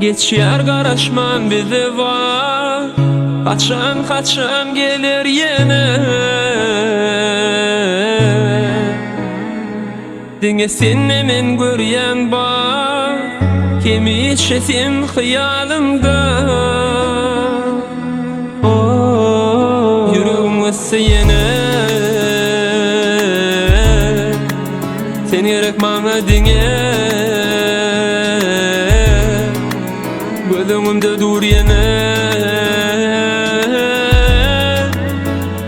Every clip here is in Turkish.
Geçer garaşman bizi var. Kaçan gelir yine. Dine senne men göryen bar. Kemi içesin hıyalımda. Yüreğim ısı yine. Sen gerek bana dine. Gözümde dur yine.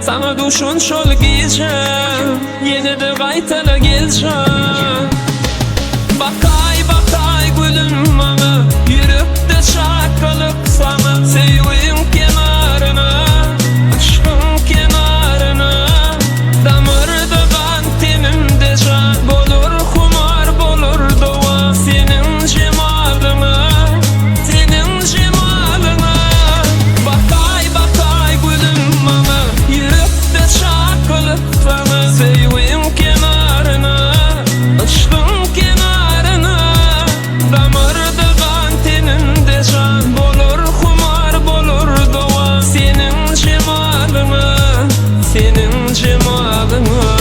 Sana duşun şol giyeceğim. Yine de kaytala geleceğim. Bakay gülüm bana. Yürekte şakalık sana. Sevgim kenarına, aşkım kenarına. Damarda kan tenimde can. Bolur kumar bolur doğa. Senin cemalına, senin cemalına. Bakay gülüm bana. Yürekte şakalık sana. Sevgim kenarına, aşkım kenarına. Damarda kan tenimde can. Bolur kumar bolur doğa. Senin cemalına, senin cemalına.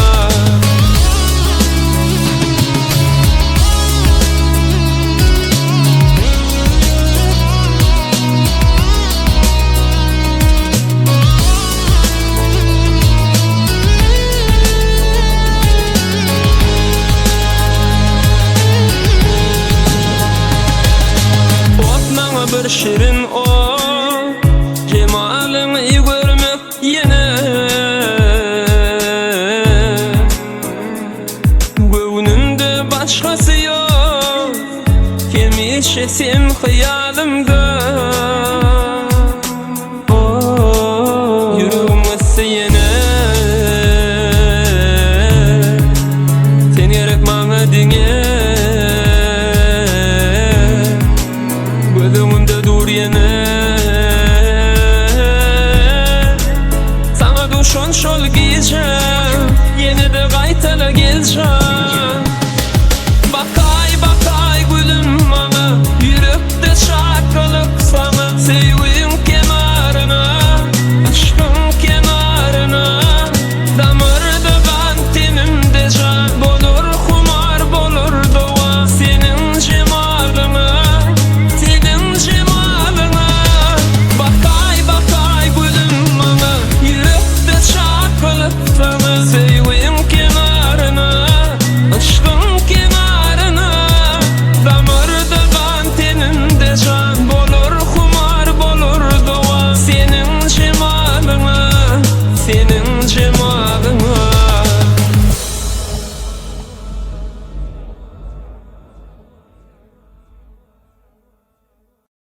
Bir şirin o cemalini görmek yine. Gönlümde başkası yok. Kimi içesin hıyalımda. Yüreğim ısı yine. Sen gerek bana dine. Gözümde dur yine. Sana duşun şol giyeceğim. Yine de kaytala geleceğim.